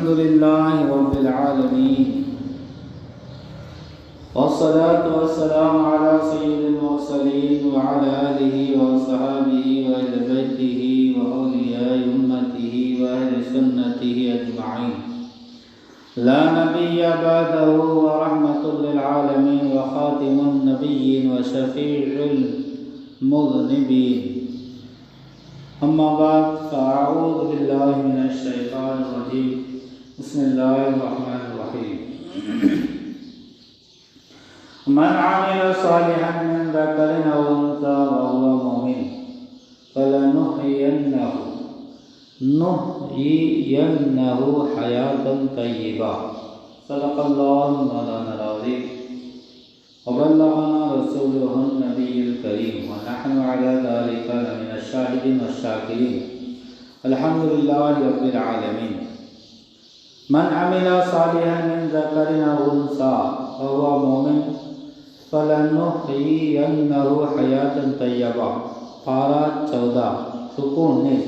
الحمد لله رب العالمين والصلاة والسلام على سيد المرسلين وعلى آله وصحابه وأهل بيته وأولياء أمته وأهل سنته أجمعين لا نبي بعده ورحمة للعالمين وخاتم النبيين وشفيع المذنبين أما بعد فأعوذ بالله من الشيطان الرجيم بسم الله الرحمن الرحيم من عمل صالحا من ذكر أو أنثى وهو مؤمن فلنحيينه حياة طيبة صدق الله مولانا العظيم وبلغنا رسوله النبي الكريم ونحن على ذلك لمن الشاهدين والشاكرين الحمد لله رب العالمين من عمل صالحا من ذكر أو أنثى وهو مؤمن فلنحيينه حياة طيبة پارہ 14 سکون نیز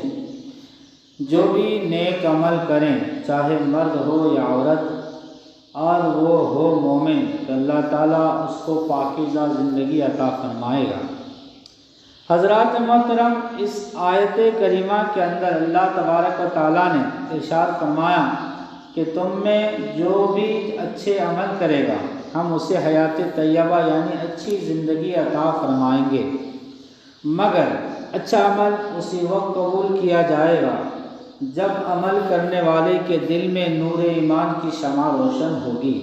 جو بھی نیک عمل کریں چاہے مرد ہو یا عورت اور وہ ہو مومن تو اللہ تعالیٰ اس کو پاکیزہ زندگی عطا فرمائے گا۔ حضرات محترم، اس آیت کریمہ کے اندر اللہ تبارک و تعالیٰ نے ارشاد فرمایا کہ تم میں جو بھی اچھے عمل کرے گا ہم اسے حیات طیبہ یعنی اچھی زندگی عطا فرمائیں گے، مگر اچھا عمل اسی وقت قبول کیا جائے گا جب عمل کرنے والے کے دل میں نور ایمان کی شمع روشن ہوگی۔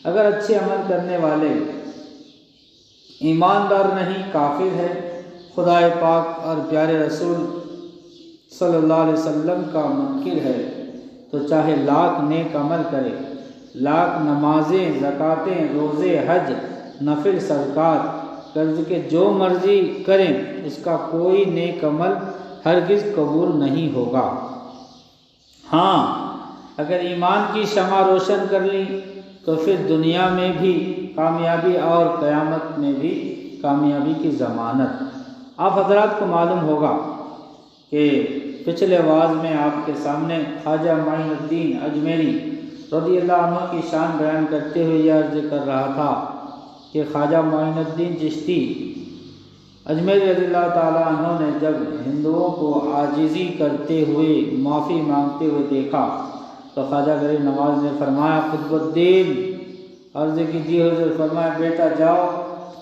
اگر اچھے عمل کرنے والے ایماندار نہیں، کافر ہے، خدا پاک اور پیارے رسول صلی اللہ علیہ وسلم کا منکر ہے، تو چاہے لاکھ نیک عمل کرے، لاکھ نمازیں، زکاتیں، روزے، حج، نفل صدقات، قرض کے جو مرضی کریں، اس کا کوئی نیک عمل ہرگز قبول نہیں ہوگا۔ ہاں، اگر ایمان کی شمع روشن کر لی تو پھر دنیا میں بھی کامیابی اور قیامت میں بھی کامیابی کی ضمانت۔ آپ حضرات کو معلوم ہوگا کہ پچھلے واعظ میں آپ کے سامنے خواجہ معین الدین اجمیری رضی اللہ عنہ کی شان بیان کرتے ہوئے یہ عرض کر رہا تھا کہ خواجہ معین الدین چشتی اجمیری رضی اللہ تعالیٰ عنہ نے جب ہندوؤں کو عاجزی کرتے ہوئے معافی مانگتے ہوئے دیکھا تو خواجہ غریب نواز نے فرمایا قطب الدین عرض کیجیے حضور، فرمایا بیٹا جاؤ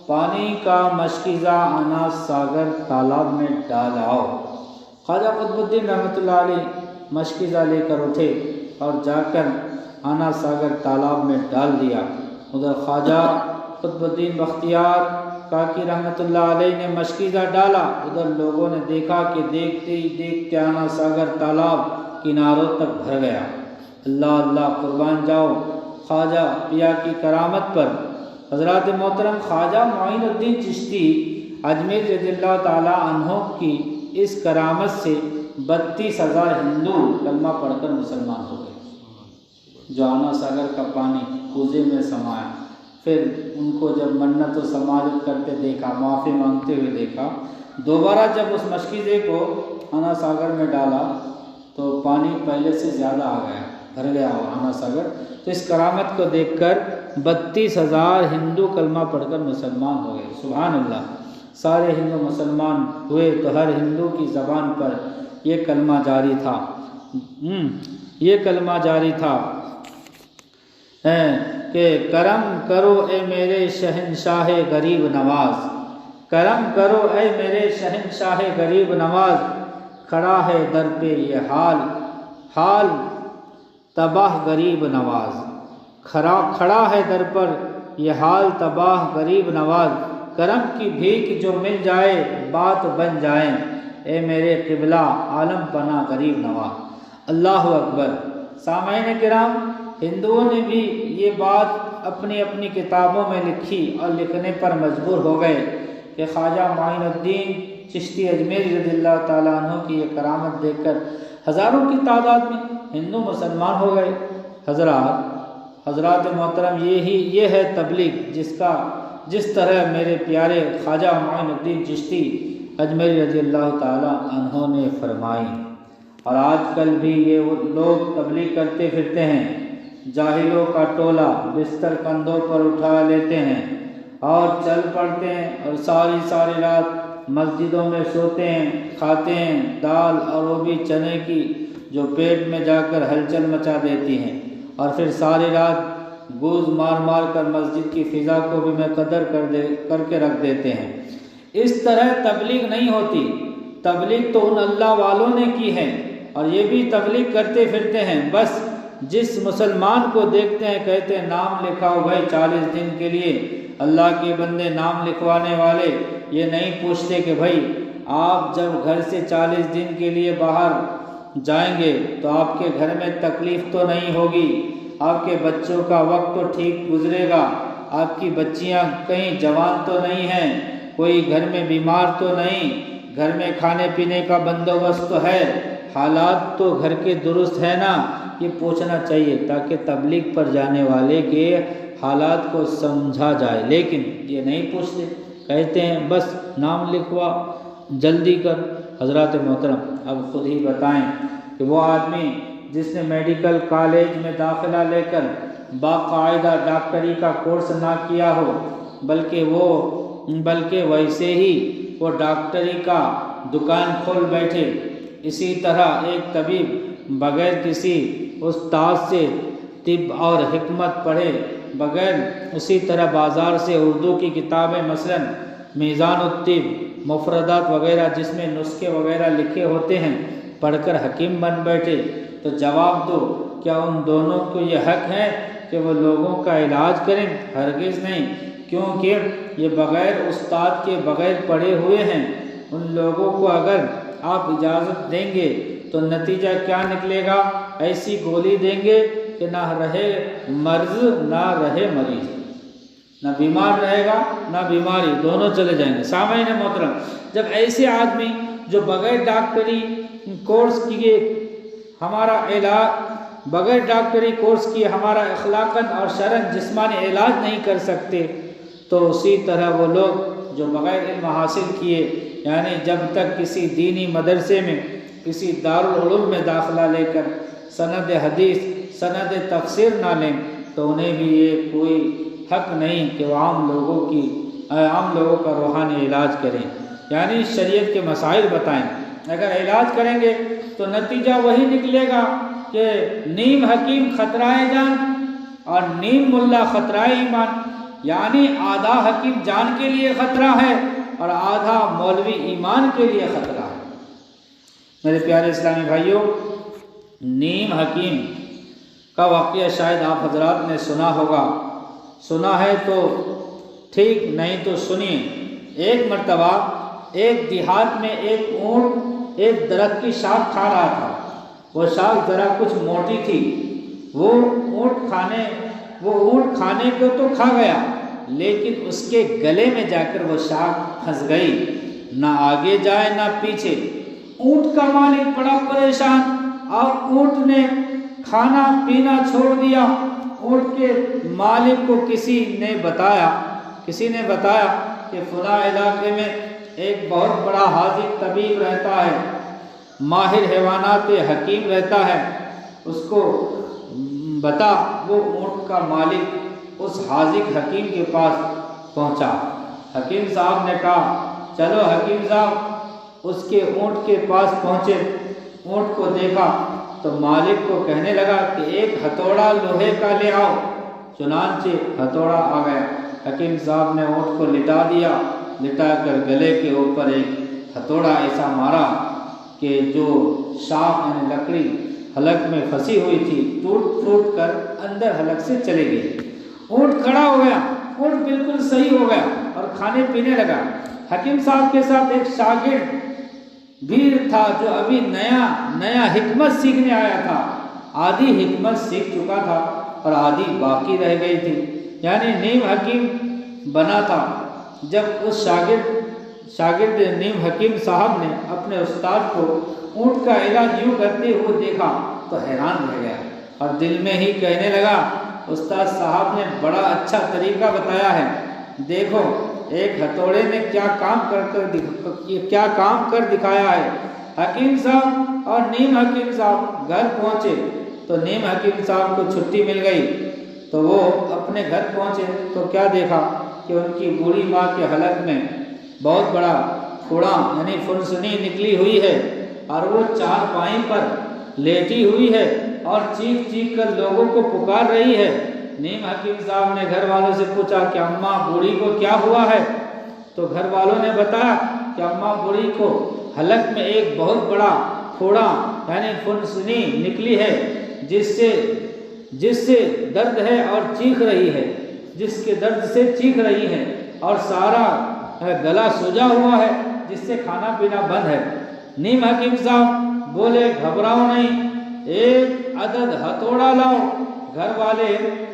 پانی کا مشکیزہ آنا ساگر تالاب میں ڈال آؤ۔ خواجہ قطب الدین رحمۃ اللہ علیہ مشکیزہ لے کر اٹھے اور جا کر آنا ساگر تالاب میں ڈال دیا۔ ادھر خواجہ قطب الدین بختیار کاکی رحمۃ اللہ علیہ نے مشکیزہ ڈالا، ادھر لوگوں نے دیکھا کہ دیکھتے ہی دیکھتے آنا ساگر تالاب کناروں تک بھر گیا۔ اللہ اللہ، قربان جاؤ خواجہ پیا کی کرامت پر۔ حضرات محترم، خواجہ معین الدین چشتی اجمیر رضی اللہ تعالی عنہ کی اس کرامت سے 32,000 ہندو کلمہ پڑھ کر مسلمان ہو گئے۔ جو آنا ساگر کا پانی کوزے میں سمایا، پھر ان کو جب منت و سماجت کرتے دیکھا، معافی مانگتے ہوئے دیکھا، دوبارہ جب اس مشکیزے کو آنا ساگر میں ڈالا تو پانی پہلے سے زیادہ آ گیا، بھر گیا آنا ساگر۔ تو اس کرامت کو دیکھ کر 32,000 ہندو کلمہ پڑھ کر مسلمان ہو گئے۔ سبحان اللہ، سارے ہندو مسلمان ہوئے تو ہر ہندو کی زبان پر یہ کلمہ جاری تھا، کہ کرم کرو اے میرے شہنشاہ غریب نواز، کرم کرو اے میرے شہنشاہ غریب نواز، کھڑا ہے در پہ یہ حال تباہ غریب نواز، کھڑا ہے در پر یہ حال تباہ غریب نواز، کرم کی بھیک جو مل جائے بات بن جائیں، اے میرے قبلہ عالم پناہ غریب نواز۔ اللہ اکبر۔ سامعین کرام، ہندوؤں نے بھی یہ بات اپنی اپنی کتابوں میں لکھی اور لکھنے پر مجبور ہو گئے کہ خواجہ معین الدین چشتی اجمیری رضی اللہ تعالیٰ عنہ کی یہ کرامت دیکھ کر ہزاروں کی تعداد میں ہندو مسلمان ہو گئے۔ حضرات محترم، یہ ہے تبلیغ جس طرح میرے پیارے خواجہ معین الدین چشتی اجمیری رضی اللہ تعالیٰ عنہ نے فرمائی۔ اور آج کل بھی یہ لوگ تبلیغ کرتے پھرتے ہیں، جاہلوں کا ٹولہ بستر کندھوں پر اٹھا لیتے ہیں اور چل پڑتے ہیں، اور ساری رات مسجدوں میں سوتے ہیں، کھاتے ہیں دال اور وہ بھی چنے کی جو پیٹ میں جا کر ہلچل مچا دیتی ہیں، اور پھر ساری رات گوز مار کر مسجد کی فضا کو بھی مقدر کر کے رکھ دیتے ہیں۔ اس طرح تبلیغ نہیں ہوتی۔ تبلیغ تو ان اللہ والوں نے کی ہے، اور یہ بھی تبلیغ کرتے پھرتے ہیں، بس جس مسلمان کو دیکھتے ہیں کہتے ہیں نام لکھاؤ بھائی 40 دن کے لیے۔ اللہ کے بندے نام لکھوانے والے یہ نہیں پوچھتے کہ بھائی آپ جب گھر سے 40 دن کے لیے باہر جائیں گے تو آپ کے گھر میں تکلیف تو نہیں ہوگی، آپ کے بچوں کا وقت تو ٹھیک گزرے گا، آپ کی بچیاں کہیں جوان تو نہیں ہیں، کوئی گھر میں بیمار تو نہیں، گھر میں کھانے پینے کا بندوبست تو ہے، حالات تو گھر کے درست ہے نا، یہ پوچھنا چاہیے تاکہ تبلیغ پر جانے والے کے حالات کو سمجھا جائے۔ لیکن یہ نہیں پوچھتے، کہتے ہیں بس نام لکھوا جلدی کر۔ حضرات محترم اب خود ہی بتائیں کہ وہ آدمی جس نے میڈیکل کالج میں داخلہ لے کر باقاعدہ ڈاکٹری کا کورس نہ کیا ہو، بلکہ ویسے ہی وہ ڈاکٹری کا دکان کھول بیٹھے، اسی طرح ایک طبیب بغیر کسی استاد سے طب اور حکمت پڑھے بغیر اسی طرح بازار سے اردو کی کتابیں مثلا میزان الطب، مفردات وغیرہ جس میں نسخے وغیرہ لکھے ہوتے ہیں پڑھ کر حکیم بن بیٹھے، تو جواب دو کیا ان دونوں کو یہ حق ہے کہ وہ لوگوں کا علاج کریں؟ ہرگز نہیں، کیونکہ یہ بغیر استاد کے بغیر پڑھے ہوئے ہیں۔ ان لوگوں کو اگر آپ اجازت دیں گے تو نتیجہ کیا نکلے گا؟ ایسی گولی دیں گے کہ نہ رہے مرض نہ رہے مریض، نہ بیمار رہے گا نہ بیماری، دونوں چلے جائیں گے۔ سامعین محترم، جب ایسے آدمی جو بغیر ڈاکٹری کورس کیے بغیر ڈاکٹری کورس کیے ہمارا اخلاقاً اور شرعاً جسمانی علاج نہیں کر سکتے، تو اسی طرح وہ لوگ جو بغیر علم حاصل کیے، یعنی جب تک کسی دینی مدرسے میں کسی دارالعلوم میں داخلہ لے کر سند حدیث سند تفسیر نہ لیں، تو انہیں بھی یہ کوئی حق نہیں کہ وہ عام لوگوں کا روحانی علاج کریں، یعنی شریعت کے مسائل بتائیں۔ اگر علاج کریں گے تو نتیجہ وہی نکلے گا کہ نیم حکیم خطرائے جان اور نیم ملا خطرائے ایمان، یعنی آدھا حکیم جان کے لیے خطرہ ہے اور آدھا مولوی ایمان کے لیے خطرہ ہے۔ میرے پیارے اسلامی بھائیوں، نیم حکیم کا واقعہ شاید آپ حضرات نے سنا ہوگا، سنا ہے تو ٹھیک، نہیں تو سنیے۔ ایک مرتبہ ایک دیہات میں ایک اونٹ ایک درخت کی شاخ کھا رہا تھا۔ وہ شاخ ذرا کچھ موٹی تھی، وہ اونٹ کھانے کو تو کھا گیا، لیکن اس کے گلے میں جا کر وہ شاخ پھنس گئی، نہ آگے جائے نہ پیچھے۔ اونٹ کا مالک بڑا پریشان، اور اونٹ نے کھانا پینا چھوڑ دیا۔ اونٹ کے مالک کو کسی نے بتایا کہ فلاں علاقے میں ایک بہت بڑا حاذق طبیب رہتا ہے، ماہر حیوانات حکیم رہتا ہے، اس کو بتا۔ وہ اونٹ کا مالک اس حاذق حکیم کے پاس پہنچا۔ حکیم صاحب نے کہا چلو۔ حکیم صاحب اس کے اونٹ کے پاس پہنچے، اونٹ کو دیکھا تو مالک کو کہنے لگا کہ ایک ہتھوڑا لوہے کا لے آؤ۔ چنانچہ ہتھوڑا آ گیا۔ حکیم صاحب نے اونٹ کو لٹا دیا، لٹا کر گلے کے اوپر ایک ہتھوڑا ایسا مارا کہ جو شاخ یعنی لکڑی حلق میں پھنسی ہوئی تھی ٹوٹ کر اندر حلق سے چلے گئی۔ اونٹ کھڑا ہو گیا، اونٹ بالکل صحیح ہو گیا اور کھانے پینے لگا۔ حکیم صاحب کے ساتھ ایک شاگرد بھی تھا جو ابھی نیا حکمت سیکھنے آیا تھا، آدھی حکمت سیکھ چکا تھا اور آدھی باقی رہ گئی تھی، یعنی نیم حکیم بنا تھا۔ جب اس شاگرد نیم حکیم صاحب نے اپنے استاد کو اونٹ کا علاج یوں کرتے ہوئے دیکھا تو حیران رہ گیا اور دل میں ہی کہنے لگا استاد صاحب نے بڑا اچھا طریقہ بتایا ہے، دیکھو ایک ہتھوڑے نے کیا کام کر دکھایا ہے۔ حکیم صاحب اور نیم حکیم صاحب گھر پہنچے تو نیم حکیم صاحب کو چھٹی مل گئی، تو وہ اپنے گھر پہنچے تو کیا دیکھا کہ ان کی بوڑھی ماں کے حلق میں بہت بڑا پھوڑا یعنی فنسنی نکلی ہوئی ہے، اور وہ چارپائی پر لیٹی ہوئی ہے اور چیخ چیخ کر لوگوں کو پکار رہی ہے۔ نیم حکیم صاحب نے گھر والوں سے پوچھا کہ اماں بوڑھی کو کیا ہوا ہے؟ تو گھر والوں نے بتایا کہ اماں بوڑھی کو حلق میں ایک بہت بڑا پھوڑا یعنی فنسنی نکلی ہے، جس سے درد ہے اور چیخ رہی ہے، جس کے درد سے چیخ رہی ہے، اور سارا گلا سوجا ہوا ہے، جس سے کھانا پینا بند ہے۔ نیم حکیم صاحب بولے گھبراؤ نہیں، ایک عدد ہتھوڑا لاؤ۔ گھر والے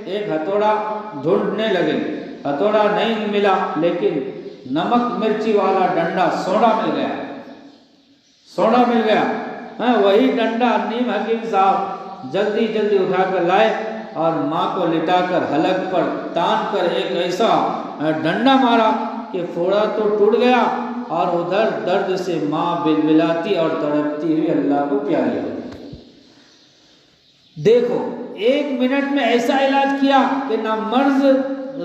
ایک ہتھوڑا ڈھونڈنے لگے، ہتھوڑا نہیں ملا، لیکن نمک مرچی والا ڈنڈا سوڈا مل گیا۔ وہی ڈنڈا نیم حکیم صاحب جلدی اٹھا کر لائے اور ماں کو لٹا کر حلق پر تان کر ایک ایسا ڈنڈا مارا کہ پھوڑا تو ٹوٹ گیا، اور ادھر درد سے ماں بلبلاتی اور تڑپتی ہوئی اللہ کو پیاری ہو۔ دیکھو 1 منٹ میں ایسا علاج کیا کہ نہ مرض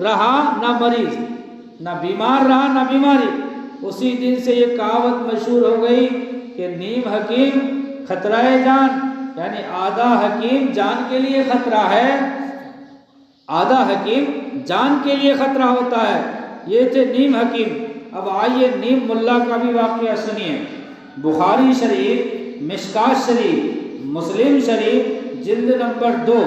رہا نہ مریض، نہ بیمار رہا نہ بیماری۔ اسی دن سے یہ کہاوت مشہور ہو گئی کہ نیم حکیم خطرہ جان، یعنی آدھا حکیم جان کے لیے خطرہ ہے، آدھا حکیم جان کے لیے خطرہ ہوتا ہے۔ یہ تھے نیم حکیم۔ اب آئیے نیم ملا کا بھی واقعہ سنیے۔ بخاری شریف، مشکات شریف، مسلم شریف جلد نمبر 2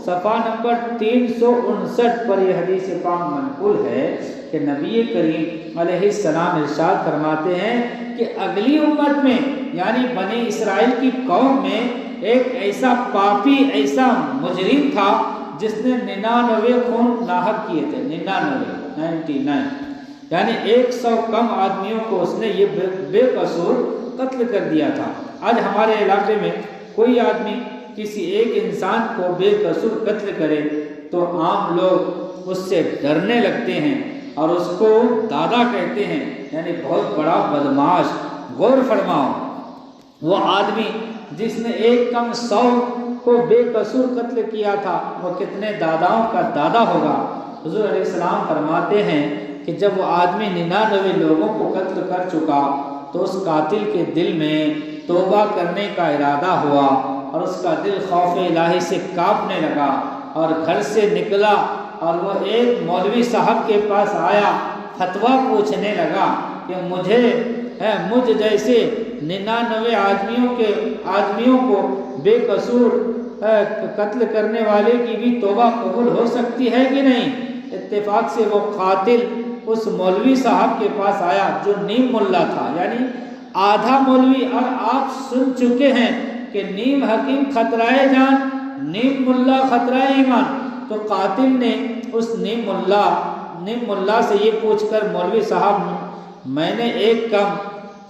صفحہ نمبر 359 پر یہ حدیث پاک منقول ہے کہ نبی کریم علیہ السلام ارشاد فرماتے ہیں کہ اگلی امت میں یعنی بنی اسرائیل کی قوم میں ایک ایسا پاپی، ایسا مجرم تھا جس نے 99 خون ناحق کیے تھے، 99 یعنی 100 کم آدمیوں کو اس نے یہ بے قصور قتل کر دیا تھا۔ آج ہمارے علاقے میں کوئی آدمی کسی ایک انسان کو بے قصور قتل کرے تو عام لوگ اس سے ڈرنے لگتے ہیں اور اس کو دادا کہتے ہیں، یعنی بہت بڑا بدماش۔ غور فرماؤ، وہ آدمی جس نے 1 کم 100 کو بے قصور قتل کیا تھا وہ کتنے داداؤں کا دادا ہوگا۔ حضور علیہ السلام فرماتے ہیں کہ جب وہ آدمی 99 لوگوں کو قتل کر چکا تو اس قاتل کے دل میں توبہ کرنے کا ارادہ ہوا، اور اس کا دل خوف الہی سے کانپنے لگا، اور گھر سے نکلا اور وہ ایک مولوی صاحب کے پاس آیا، فتویٰ پوچھنے لگا کہ مجھ جیسے 99 آدمیوں کو بے قصور قتل کرنے والے کی بھی توبہ قبول ہو سکتی ہے کہ نہیں؟ اتفاق سے وہ قاتل اس مولوی صاحب کے پاس آیا جو نیم ملا تھا، یعنی آدھا مولوی۔ اور آپ سن چکے ہیں کہ نیم حکیم خطرہ جان، نیم ملا خطرہ ایمان۔ تو قاتل نے اس نیم ملا سے یہ پوچھ کر، مولوی صاحب میں نے 1 کم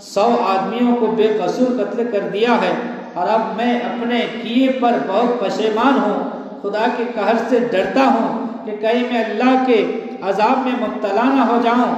100 آدمیوں کو بے قصور قتل کر دیا ہے، اور اب میں اپنے کیے پر بہت پشیمان ہوں، خدا کے قہر سے ڈرتا ہوں کہ کہیں میں اللہ کے عذاب میں مبتلا نہ ہو جاؤں۔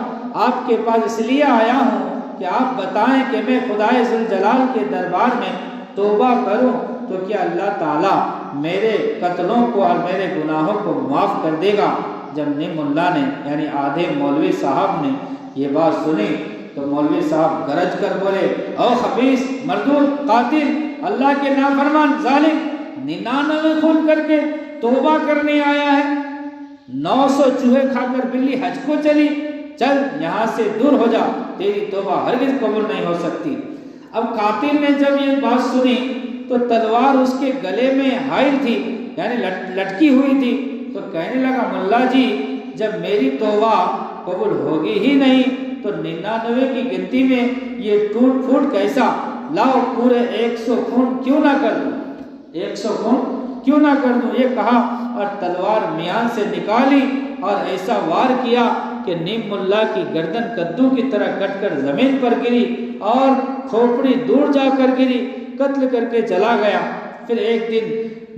آپ کے پاس اس لیے آیا ہوں کہ آپ بتائیں کہ میں خدائے ذوالجلال کے دربار میں توبہ کروں تو کیا اللہ تعالیٰ میرے قتلوں کو اور میرے گناہوں کو معاف کر دے گا۔ جب نیم اللہ نے یعنی آدھے مولوی صاحب نے یہ بات سنی تو مولوی صاحب گرج کر بولے، او خبیث، مردود، قاتل، اللہ کے نافرمان، ظالم، 99 خون کر کے توبہ کرنے آیا ہے؟ 900 چوہے کھا کر بلی حج کو چلی، چل یہاں سے دور ہو جا، تیری توبہ ہرگز قبول نہیں ہو سکتی۔ اب قاتل نے جب یہ بات سنی تو تلوار اس کے گلے میں حائل تھی، یعنی لٹکی ہوئی تھی، تو کہنے لگا، ملا جی جب میری توبہ قبول ہوگی ہی نہیں تو 99 کی گنتی میں یہ ٹوٹ پھوٹ کیسا؟ لاؤ پورے 100 خون کیوں نہ کر دوں، 100 خون کیوں نہ کر دوں، یہ کہا اور تلوار میان سے نکالی اور ایسا وار کیا کہ نیم اللہ کی گردن کدو کی طرح کٹ کر زمین پر گری اور کھوپڑی دور جا کر گری، قتل کر کے چلا گیا۔ پھر ایک دن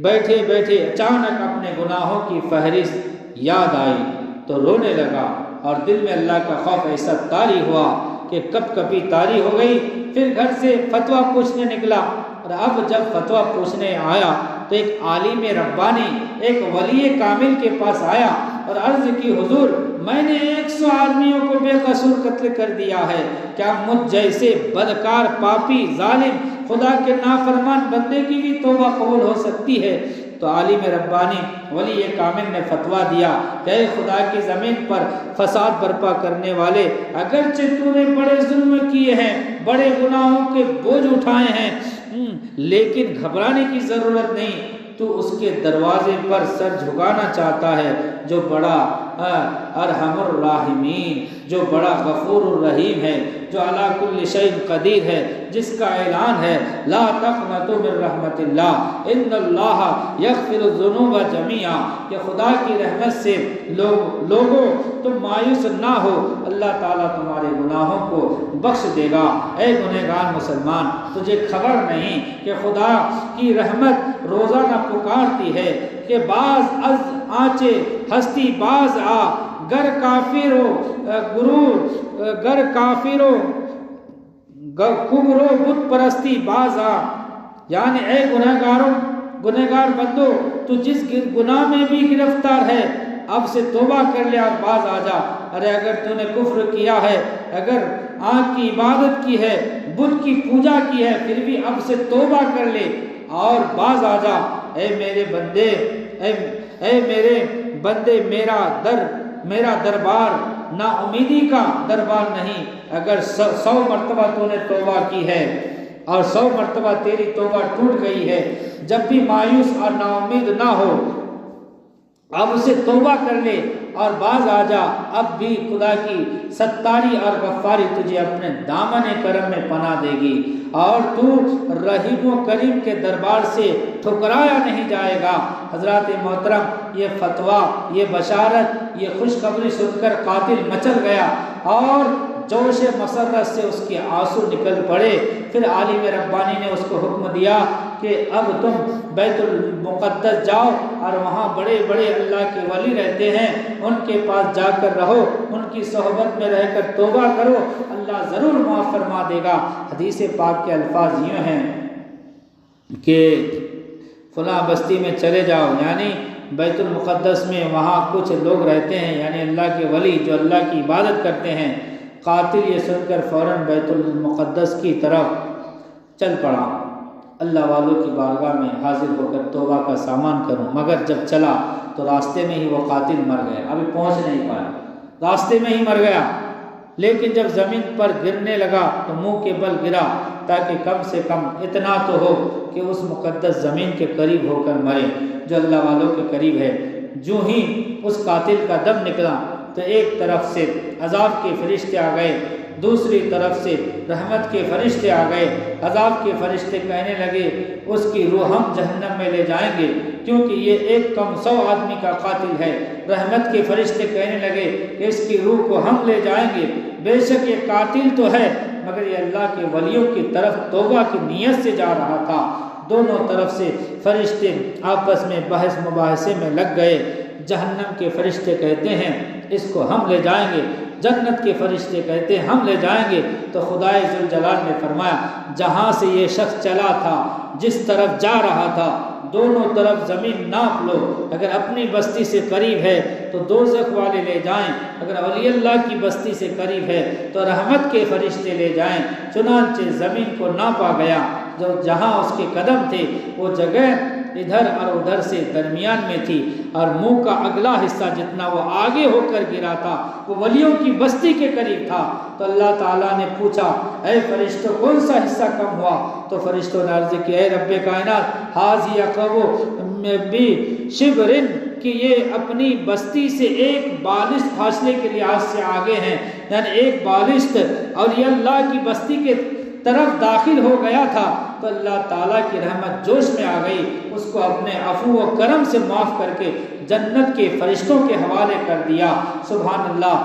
بیٹھے بیٹھے اچانک اپنے گناہوں کی فہرست یاد آئی تو رونے لگا، اور دل میں اللہ کا خوف ایسا طاری ہوا کہ کب کبھی طاری ہو گئی، پھر گھر سے فتویٰ پوچھنے نکلا، اور اب جب فتویٰ پوچھنے آیا تو ایک عالم ربانی، ایک ولی کامل کے پاس آیا اور عرض کی حضور میں نے 100 آدمیوں کو بے قصور قتل کر دیا ہے، کیا مجھ جیسے بدکار پاپی ظالم خدا کے نافرمان بندے کی بھی توبہ قبول ہو سکتی ہے؟ تو عالم ربانی ولی کامل نے فتویٰ دیا کہ اے خدا کی زمین پر فساد برپا کرنے والے، اگرچہ تو نے بڑے ظلم کیے ہیں، بڑے گناہوں کے بوجھ اٹھائے ہیں، لیکن گھبرانے کی ضرورت نہیں، تو اس کے دروازے پر سر جھکانا چاہتا ہے جو بڑا ارحم الراحمین، جو بڑا غفور الرحیم ہے، جو علی کل شیء قدیر ہے، جس کا اعلان ہے لا تقنطوا من رحمت اللہ ان اللہ یغفر الذنوب جميعا، کہ خدا کی رحمت سے لوگوں تم مایوس نہ ہو، اللہ تعالیٰ تمہارے گناہوں کو بخش دے گا۔ اے گنہگار مسلمان، تجھے خبر نہیں کہ خدا کی رحمت روزانہ پکارتی ہے کہ باز از آنچے ہستی باز آ، گر کافرو غرور، گر کافرو کبرو بت پرستی باز آ، یعنی اے گنہگار بندو، تو جس گناہ میں بھی گرفتار ہے اب سے توبہ کر لے اور باز آ جا۔ ارے اگر تو نے کفر کیا ہے، اگر آنکھ کی عبادت کی ہے، بت کی پوجا کی ہے، پھر بھی اب سے توبہ کر لے اور باز آ جا۔ اے میرے بندے، اے میرے بندے، میرا دربار نا امیدی کا دربار نہیں۔ اگر 100 مرتبہ تو نے توبہ کی ہے اور 100 مرتبہ تیری توبہ ٹوٹ گئی ہے، جب بھی مایوس اور نا امید نہ ہو، اب اسے توبہ کر لے اور باز آ جا، اب بھی خدا کی ستاری اور غفاری تجھے اپنے دامن کرم میں پناہ دے گی، اور تو رحیم و کریم کے دربار سے ٹھکرایا نہیں جائے گا۔ حضرات محترم، یہ فتویٰ، یہ بشارت، یہ خوشخبری سن کر قاتل مچل گیا اور جوش مسرت سے اس کے آنسو نکل پڑے۔ پھر عالم ربانی نے اس کو حکم دیا کہ اب تم بیت المقدس جاؤ اور وہاں بڑے بڑے اللہ کے ولی رہتے ہیں، ان کے پاس جا کر رہو، ان کی صحبت میں رہ کر توبہ کرو، اللہ ضرور معاف فرما دے گا۔ حدیث پاک کے الفاظ یوں ہیں کہ فلاں بستی میں چلے جاؤ، یعنی بیت المقدس میں وہاں کچھ لوگ رہتے ہیں، یعنی اللہ کے ولی جو اللہ کی عبادت کرتے ہیں۔ قاتل یہ سن کر فوراً بیت المقدس کی طرف چل پڑا، اللہ والوں کی بارگاہ میں حاضر ہو کر توبہ کا سامان کروں، مگر جب چلا تو راستے میں ہی وہ قاتل مر گیا، ابھی پہنچ نہیں پایا، راستے میں ہی مر گیا۔ لیکن جب زمین پر گرنے لگا تو منہ کے بل گرا تاکہ کم سے کم اتنا تو ہو کہ اس مقدس زمین کے قریب ہو کر مرے جو اللہ والوں کے قریب ہے۔ جو ہی اس قاتل کا دم نکلا تو ایک طرف سے عذاب کے فرشتے آ گئے، دوسری طرف سے رحمت کے فرشتے آ گئے۔ عذاب کے فرشتے کہنے لگے اس کی روح ہم جہنم میں لے جائیں گے کیونکہ یہ ایک کم 100 آدمی کا قاتل ہے۔ رحمت کے فرشتے کہنے لگے کہ اس کی روح کو ہم لے جائیں گے، بے شک یہ قاتل تو ہے مگر یہ اللہ کے ولیوں کی طرف توبہ کی نیت سے جا رہا تھا۔ دونوں طرف سے فرشتے آپس میں بحث مباحثے میں لگ گئے۔ جہنم کے فرشتے کہتے ہیں اس کو ہم لے جائیں گے، جنت کے فرشتے کہتے ہیں ہم لے جائیں گے۔ تو خدائے ذوالجلال نے فرمایا جہاں سے یہ شخص چلا تھا، جس طرف جا رہا تھا، دونوں طرف زمین ناپ لو، اگر اپنی بستی سے قریب ہے تو دوزخ والے لے جائیں، اگر ولی اللہ کی بستی سے قریب ہے تو رحمت کے فرشتے لے جائیں۔ چنانچہ زمین کو ناپا گیا، جو جہاں اس کے قدم تھے وہ جگہ ادھر اور ادھر سے درمیان میں تھی، اور منہ کا اگلا حصہ جتنا وہ آگے ہو کر گرا تھا وہ ولیوں کی بستی کے قریب تھا۔ تو اللہ تعالیٰ نے پوچھا اے فرشتوں کون سا حصہ کم ہوا؟ تو فرشتوں نے عرض کی اے رب کائنات حاذی اقرب بی شبرن، کہ یہ اپنی بستی سے ایک بالشت فاصلے کے لحاظ سے آگے ہیں، یعنی ایک بالشت، اور یہ اللہ کی بستی کے طرف داخل ہو گیا تھا۔ تو اللہ تعالیٰ کی رحمت جوش میں آ گئی، اس کو اپنے عفو و کرم سے معاف کر کے جنت کے فرشتوں کے حوالے کر دیا۔ سبحان اللہ۔